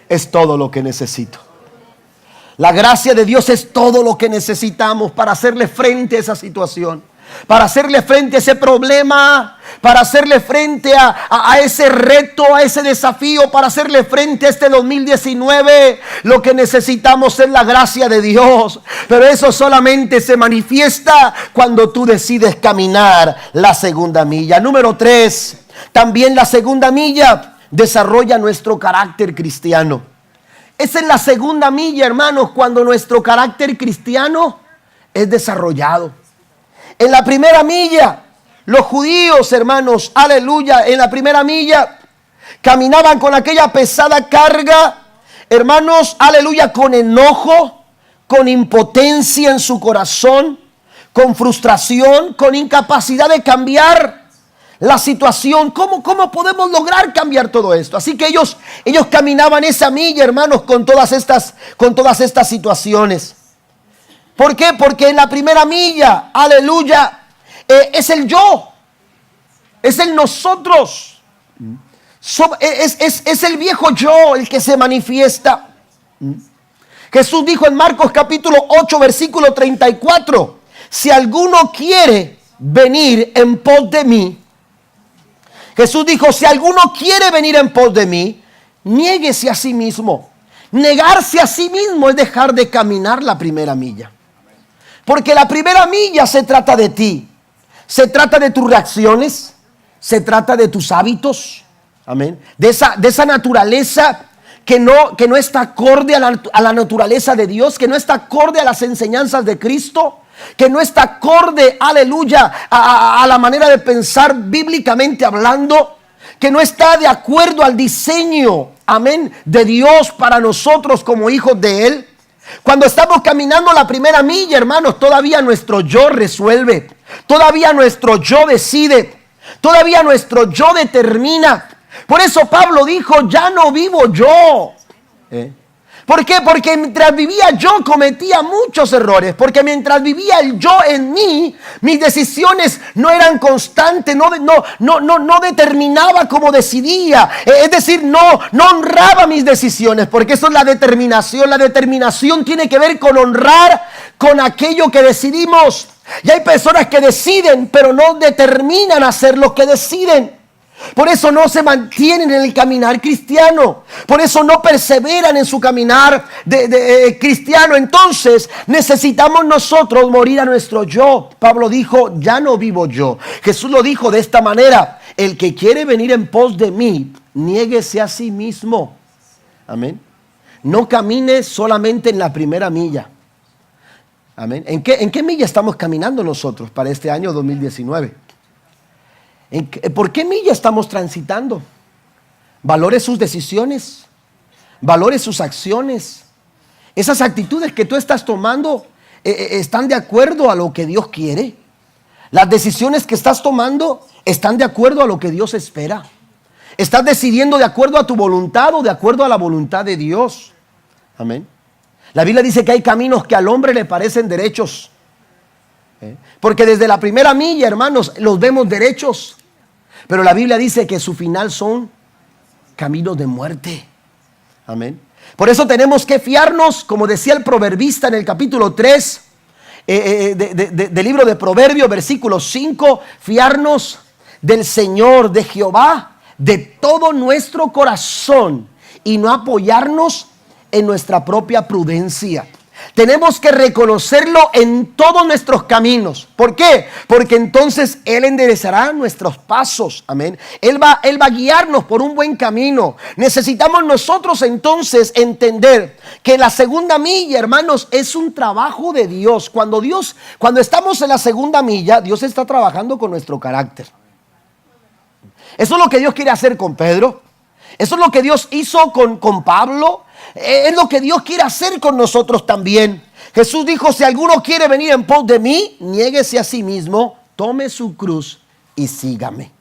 [SPEAKER 1] es todo lo que necesito. La gracia de Dios es todo lo que necesitamos para hacerle frente a esa situación. para hacerle frente a ese problema, para hacerle frente a ese reto, a ese desafío, para hacerle frente a este 2019. Lo que necesitamos es la gracia de Dios, pero eso solamente se manifiesta cuando tú decides caminar la segunda milla. Número 3, también la segunda milla desarrolla nuestro carácter cristiano. Esa es la segunda milla, hermanos, cuando nuestro carácter cristiano es desarrollado. En la primera milla, los judíos, hermanos, aleluya, en la primera milla caminaban con aquella pesada carga, hermanos, aleluya, con enojo, con impotencia en su corazón, con frustración, con incapacidad de cambiar la situación. ¿Cómo podemos lograr cambiar todo esto? Así que ellos caminaban esa milla, hermanos, con todas estas situaciones. ¿Por qué? Porque en la primera milla, aleluya, es el yo, es el nosotros, es el viejo yo el que se manifiesta. Jesús dijo en Marcos capítulo 8 versículo 34, si alguno quiere venir en pos de mí, Jesús dijo, si alguno quiere venir en pos de mí, niéguese a sí mismo. Negarse a sí mismo es dejar de caminar la primera milla. Porque la primera milla se trata de ti. Se trata de tus reacciones. Se trata de tus hábitos. Amén. De esa naturaleza que no está acorde a la naturaleza de Dios. Que no está acorde a las enseñanzas de Cristo. Que no está acorde, aleluya, a la manera de pensar bíblicamente hablando. Que no está de acuerdo al diseño, amén, de Dios para nosotros como hijos de Él. Cuando estamos caminando la primera milla, hermanos, todavía nuestro yo resuelve, todavía nuestro yo decide, todavía nuestro yo determina. Por eso Pablo dijo, ya no vivo yo. ¿Por qué? Porque mientras vivía yo cometía muchos errores. Porque mientras vivía el yo en mí, mis decisiones no eran constantes, no determinaba como decidía. Es decir, no honraba mis decisiones, porque eso es la determinación. La determinación tiene que ver con honrar con aquello que decidimos. Y hay personas que deciden, pero no determinan hacer lo que deciden. Por eso no se mantienen en el caminar cristiano. Por eso no perseveran en su caminar de cristiano. Entonces necesitamos nosotros morir a nuestro yo. Pablo dijo, ya no vivo yo. Jesús lo dijo de esta manera. El que quiere venir en pos de mí, niéguese a sí mismo. Amén. No camine solamente en la primera milla. Amén. ¿En qué milla estamos caminando nosotros para este año 2019? ¿Por qué milla estamos transitando? Valore sus decisiones, valore sus acciones. Esas actitudes que tú estás tomando están de acuerdo a lo que Dios quiere. Las decisiones que estás tomando están de acuerdo a lo que Dios espera. ¿Estás decidiendo de acuerdo a tu voluntad o de acuerdo a la voluntad de Dios? Amén. La Biblia dice que hay caminos que al hombre le parecen derechos. Porque desde la primera milla, hermanos, los vemos derechos. Pero la Biblia dice que su final son caminos de muerte. Amén. Por eso tenemos que fiarnos, como decía el proverbista en el capítulo 3 del libro de Proverbios, versículo 5, fiarnos del Señor, de Jehová, de todo nuestro corazón y no apoyarnos en nuestra propia prudencia. Tenemos que reconocerlo en todos nuestros caminos. ¿Por qué? Porque entonces Él enderezará nuestros pasos. Amén. Él va a guiarnos por un buen camino. Necesitamos nosotros entonces entender que la segunda milla, hermanos, es un trabajo de Dios. Cuando estamos en la segunda milla, Dios está trabajando con nuestro carácter. Eso es lo que Dios quiere hacer con Pedro. Eso es lo que Dios hizo con Pablo. Es lo que Dios quiere hacer con nosotros también. Jesús dijo, si alguno quiere venir en pos de mí, niéguese a sí mismo, tome su cruz y sígame.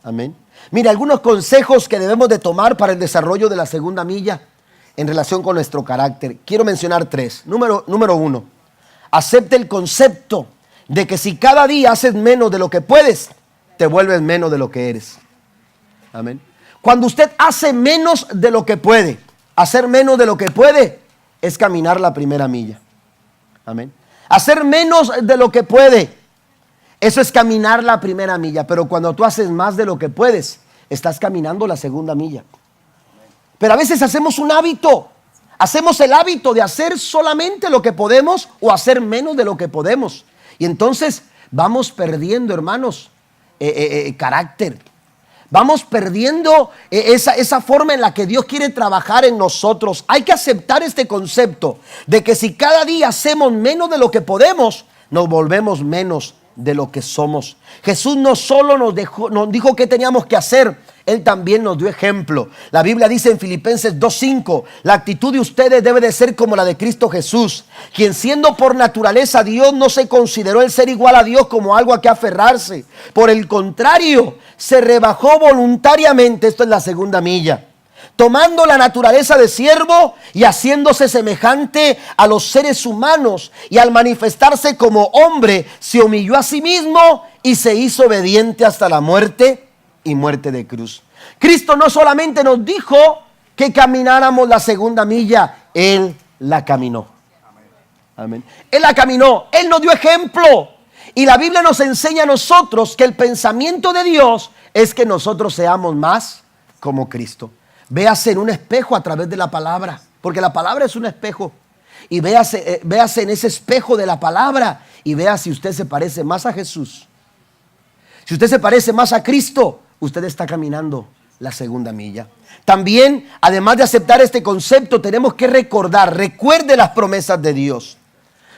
[SPEAKER 1] Amén. Mira, algunos consejos que debemos de tomar para el desarrollo de la segunda milla en relación con nuestro carácter. Quiero mencionar 3. Número 1. Acepte el concepto de que si cada día haces menos de lo que puedes, te vuelves menos de lo que eres. Amén. Cuando usted hace menos de lo que puede, hacer menos de lo que puede es caminar la primera milla. Amén. Hacer menos de lo que puede Eso es caminar la primera milla, pero cuando tú haces más de lo que puedes, estás caminando la segunda milla. Pero a veces hacemos un hábito, hacemos el hábito de hacer solamente lo que podemos o hacer menos de lo que podemos. Y entonces vamos perdiendo, hermanos, carácter. Vamos perdiendo esa forma en la que Dios quiere trabajar en nosotros. Hay que aceptar este concepto de que si cada día hacemos menos de lo que podemos, nos volvemos menos de lo que somos. Jesús no solo nos dijo qué teníamos que hacer, Él también nos dio ejemplo. La Biblia dice en Filipenses 2:5, la actitud de ustedes debe de ser como la de Cristo Jesús, quien siendo por naturaleza Dios, no se consideró el ser igual a Dios como algo a que aferrarse. Por el contrario, se rebajó voluntariamente, esto es la segunda milla, tomando la naturaleza de siervo y haciéndose semejante a los seres humanos, y al manifestarse como hombre, se humilló a sí mismo y se hizo obediente hasta la muerte y muerte de cruz. Cristo no solamente nos dijo que camináramos la segunda milla, Él la caminó. Amén. Él la caminó, Él nos dio ejemplo. Y la Biblia nos enseña a nosotros que el pensamiento de Dios es que nosotros seamos más como Cristo. Véase en un espejo a través de la palabra, porque la palabra es un espejo. Y véase en ese espejo de la palabra y vea si usted se parece más a Jesús. Si usted se parece más a Cristo, usted está caminando la segunda milla. También, además de aceptar este concepto, tenemos que recuerde las promesas de Dios.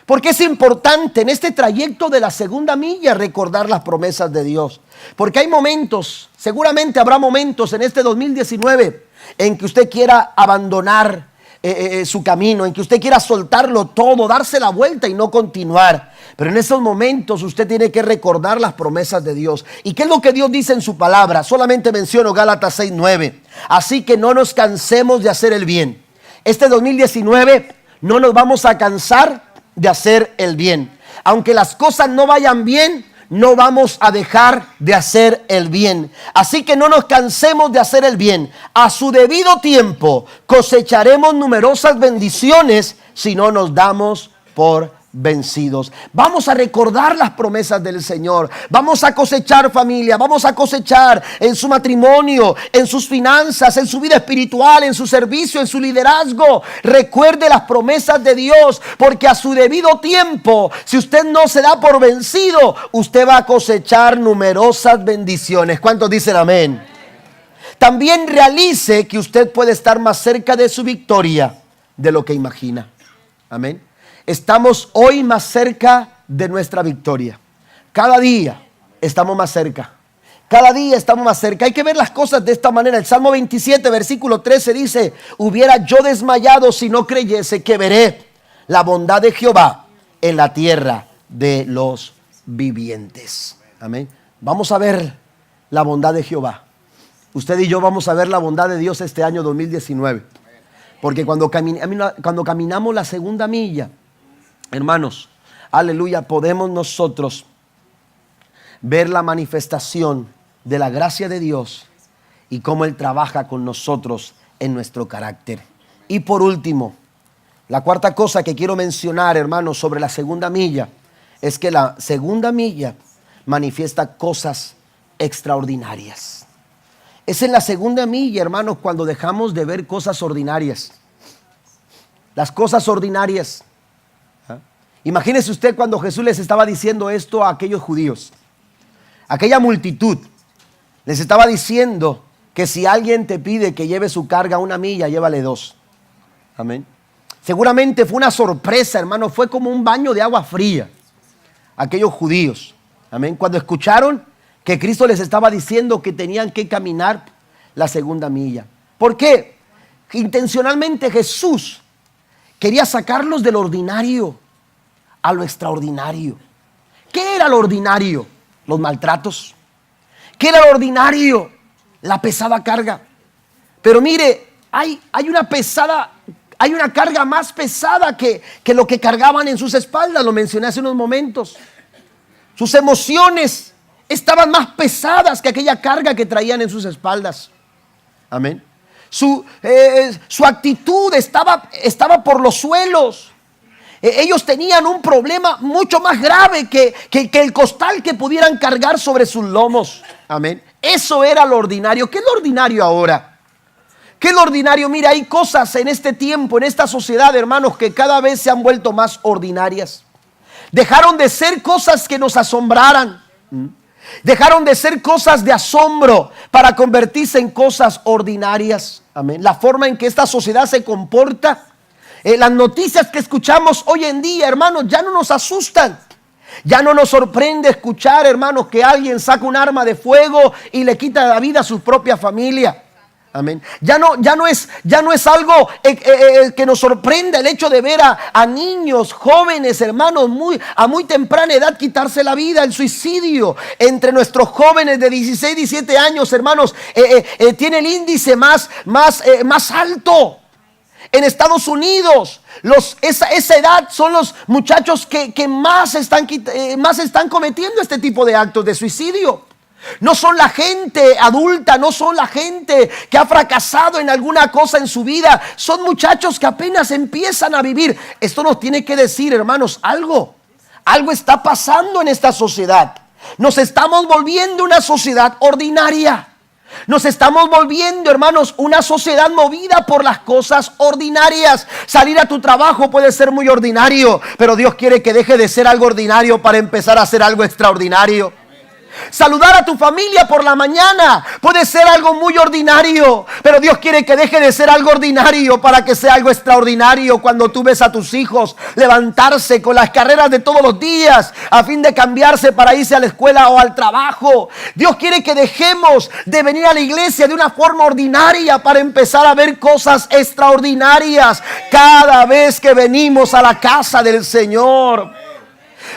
[SPEAKER 1] Porque es importante en este trayecto de la segunda milla recordar las promesas de Dios. Porque hay momentos, seguramente habrá momentos en este 2019 en que usted quiera abandonar su camino, en que usted quiera soltarlo todo, darse la vuelta y no continuar. Pero en esos momentos usted tiene que recordar las promesas de Dios. ¿Y qué es lo que Dios dice en su palabra? Solamente menciono Gálatas 6:9. Así que no nos cansemos de hacer el bien. Este 2019 no nos vamos a cansar de hacer el bien. Aunque las cosas no vayan bien, no vamos a dejar de hacer el bien. Así que no nos cansemos de hacer el bien. A su debido tiempo cosecharemos numerosas bendiciones si no nos damos por vencidos. Vamos a recordar las promesas del Señor. Vamos a cosechar, familia. Vamos a cosechar en su matrimonio, en sus finanzas, en su vida espiritual, en su servicio, en su liderazgo. Recuerde las promesas de Dios, porque a su debido tiempo, si usted no se da por vencido, usted va a cosechar numerosas bendiciones. ¿Cuántos dicen amén? También realice que usted puede estar más cerca de su victoria de lo que imagina. Amén. Estamos hoy más cerca de nuestra victoria. Cada día estamos más cerca. Cada día estamos más cerca. Hay que ver las cosas de esta manera. El Salmo 27, versículo 13 dice: hubiera yo desmayado si no creyese que veré la bondad de Jehová en la tierra de los vivientes. Amén. Vamos a ver la bondad de Jehová. Usted y yo vamos a ver la bondad de Dios este año 2019. Porque cuando caminamos la segunda milla, hermanos, aleluya, podemos nosotros ver la manifestación de la gracia de Dios y cómo Él trabaja con nosotros en nuestro carácter. Y por último, la cuarta cosa que quiero mencionar, hermanos, sobre la segunda milla, es que la segunda milla manifiesta cosas extraordinarias. Es en la segunda milla, hermanos, cuando dejamos de ver cosas ordinarias. Las cosas ordinarias. Imagínese usted cuando Jesús les estaba diciendo esto a aquellos judíos, aquella multitud, les estaba diciendo que si alguien te pide que lleve su carga una milla, llévale 2. Amén. Seguramente fue una sorpresa, hermano, fue como un baño de agua fría aquellos judíos. Amén. Cuando escucharon que Cristo les estaba diciendo que tenían que caminar la segunda milla. ¿Por qué? Intencionalmente Jesús quería sacarlos del ordinario a lo extraordinario. ¿Qué era lo ordinario? Los maltratos. ¿Qué era lo ordinario? La pesada carga. Pero mire, hay una carga más pesada que lo que cargaban en sus espaldas. Lo mencioné hace unos momentos. Sus emociones estaban más pesadas que aquella carga que traían en sus espaldas. Amén. Su actitud estaba por los suelos. Ellos tenían un problema mucho más grave que el costal que pudieran cargar sobre sus lomos. Amén. Eso era lo ordinario. ¿Qué es lo ordinario ahora? ¿Qué es lo ordinario? Mira, hay cosas en este tiempo, en esta sociedad, hermanos, que cada vez se han vuelto más ordinarias. Dejaron de ser cosas que nos asombraran. Dejaron de ser cosas de asombro para convertirse en cosas ordinarias. Amén. La forma en que esta sociedad se comporta, las noticias que escuchamos hoy en día, hermanos, ya no nos asustan. Ya no nos sorprende escuchar, hermanos, que alguien saca un arma de fuego y le quita la vida a su propia familia. Amén. Ya no es algo que nos sorprenda el hecho de ver a niños, jóvenes, hermanos, a muy temprana edad quitarse la vida, el suicidio. Entre nuestros jóvenes de 16, 17 años, hermanos, tiene el índice más alto. En Estados Unidos, esa edad son los muchachos que más están cometiendo este tipo de actos de suicidio. No son la gente adulta, no son la gente que ha fracasado en alguna cosa en su vida. Son muchachos que apenas empiezan a vivir. Esto nos tiene que decir, hermanos, algo está pasando en esta sociedad. Nos estamos volviendo una sociedad ordinaria. Nos estamos volviendo, hermanos, una sociedad movida por las cosas ordinarias. Salir a tu trabajo puede ser muy ordinario, pero Dios quiere que deje de ser algo ordinario para empezar a hacer algo extraordinario. Saludar a tu familia por la mañana puede ser algo muy ordinario, pero Dios quiere que deje de ser algo ordinario para que sea algo extraordinario. Cuando tú ves a tus hijos levantarse con las carreras de todos los días a fin de cambiarse para irse a la escuela o al trabajo, Dios quiere que dejemos de venir a la iglesia de una forma ordinaria para empezar a ver cosas extraordinarias cada vez que venimos a la casa del Señor.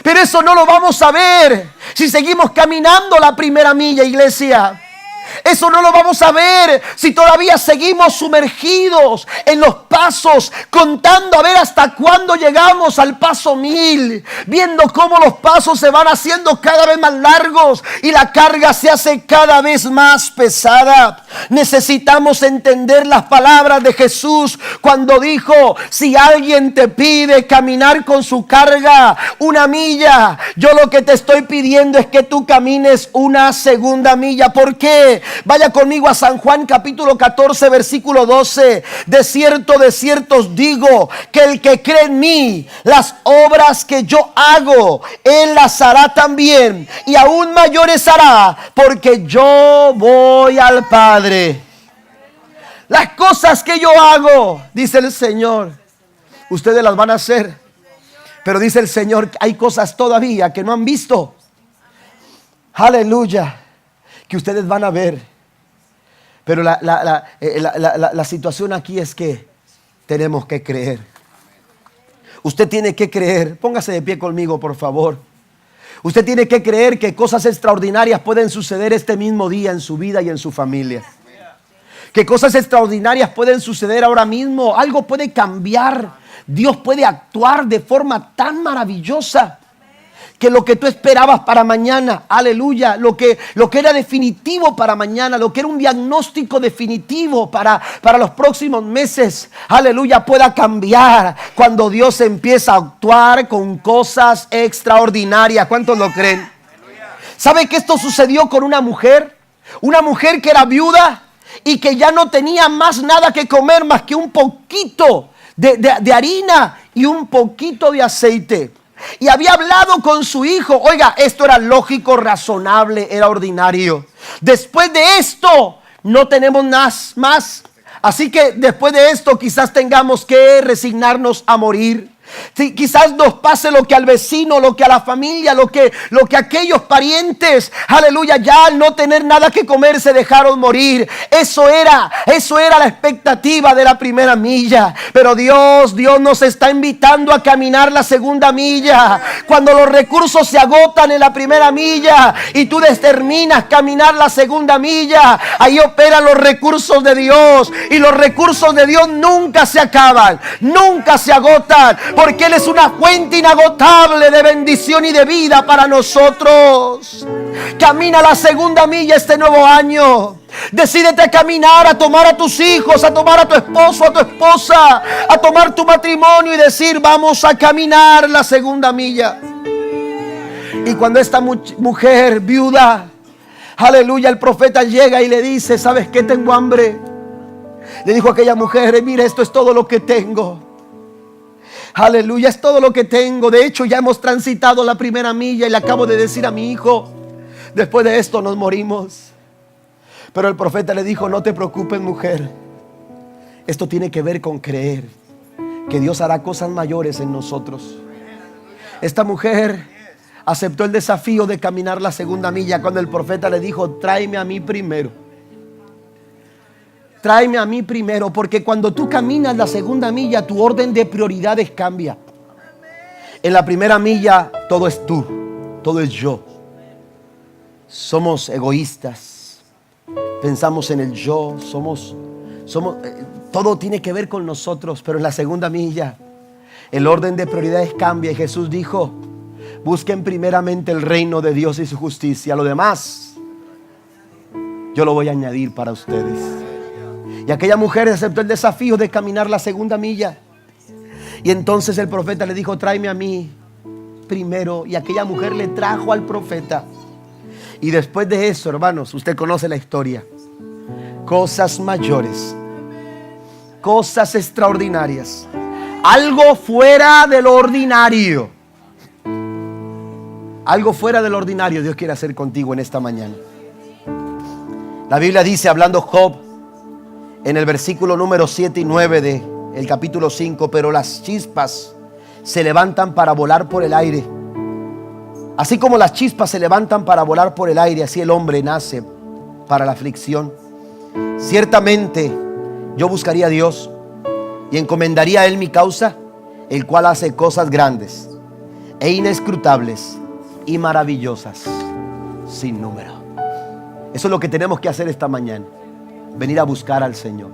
[SPEAKER 1] Pero eso no lo vamos a ver si seguimos caminando la primera milla, iglesia. Eso no lo vamos a ver si todavía seguimos sumergidos en los pasos, contando a ver hasta cuándo llegamos al paso 1000, viendo cómo los pasos se van haciendo cada vez más largos y la carga se hace cada vez más pesada. Necesitamos entender las palabras de Jesús cuando dijo: si alguien te pide caminar con su carga 1 milla, yo lo que te estoy pidiendo es que tú camines una segunda milla. ¿Por qué? Vaya conmigo a San Juan capítulo 14 versículo 12. De cierto os digo que el que cree en mí, las obras que yo hago, él las hará también, y aún mayores hará, porque yo voy al Padre. Las cosas que yo hago, dice el Señor, ustedes las van a hacer. Pero dice el Señor, hay cosas todavía que no han visto. Aleluya. Que ustedes van a ver. Pero la situación aquí es que tenemos que creer. Usted tiene que creer. Póngase de pie conmigo, por favor. Usted tiene que creer que cosas extraordinarias pueden suceder este mismo día en su vida y en su familia. Que cosas extraordinarias pueden suceder ahora mismo. Algo puede cambiar. Dios puede actuar de forma tan maravillosa que lo que tú esperabas para mañana, aleluya, lo que era definitivo para mañana, lo que era un diagnóstico definitivo para los próximos meses, aleluya, pueda cambiar cuando Dios empieza a actuar con cosas extraordinarias. ¿Cuántos lo creen? ¿Sabe que esto sucedió con una mujer? Una mujer que era viuda y que ya no tenía más nada que comer más que un poquito de harina y un poquito de aceite. Y había hablado con su hijo. Oiga, esto era lógico, razonable, era ordinario. Después de esto no tenemos nada más. Así que después de esto quizás tengamos que resignarnos a morir. Sí, quizás nos pase lo que al vecino, lo que a la familia, lo que aquellos parientes, aleluya, ya al no tener nada que comer se dejaron morir. Eso era la expectativa de la primera milla. Pero Dios nos está invitando a caminar la segunda milla. Cuando los recursos se agotan en la primera milla y tú determinas caminar la segunda milla, ahí operan los recursos de Dios. Y los recursos de Dios nunca se acaban, nunca se agotan. porque Él es una fuente inagotable de bendición y de vida para nosotros. Camina la segunda milla este nuevo año. Decídete a caminar, a tomar a tus hijos, a tomar a tu esposo, a tu esposa, a tomar tu matrimonio y decir: vamos a caminar la segunda milla. Y cuando esta mujer viuda, aleluya, el profeta llega y le dice: ¿sabes qué? Tengo hambre. Le dijo a aquella mujer: mira, esto es todo lo que tengo. Aleluya, es todo lo que tengo. De hecho, ya hemos transitado la primera milla y le acabo de decir a mi hijo: después de esto nos morimos. Pero el profeta le dijo: no te preocupes, mujer. Esto tiene que ver con creer que Dios hará cosas mayores en nosotros. Esta mujer aceptó el desafío de caminar la segunda milla cuando el profeta le dijo: tráeme a mí primero. Tráeme a mí primero, porque cuando tú caminas la segunda milla, tu orden de prioridades cambia. En la primera milla todo es tú, todo es yo. Somos egoístas. Pensamos en el yo, todo tiene que ver con nosotros. Pero en la segunda milla el orden de prioridades cambia y Jesús dijo: busquen primeramente el reino de Dios y su justicia. Lo demás yo lo voy a añadir para ustedes. Y aquella mujer aceptó el desafío de caminar la segunda milla. Y entonces el profeta le dijo: tráeme a mí primero. Y aquella mujer le trajo al profeta. Y después de eso, hermanos, usted conoce la historia. Cosas mayores, cosas extraordinarias, algo fuera de lo ordinario. Algo fuera de lo ordinario Dios quiere hacer contigo en esta mañana. La Biblia dice, hablando Job, en el versículo número 7 y 9 del capítulo 5: pero las chispas se levantan para volar por el aire. Así como las chispas se levantan para volar por el aire, así el hombre nace para la aflicción. Ciertamente yo buscaría a Dios y encomendaría a Él mi causa, el cual hace cosas grandes e inescrutables y maravillosas sin número. Eso es lo que tenemos que hacer esta mañana: venir a buscar al Señor.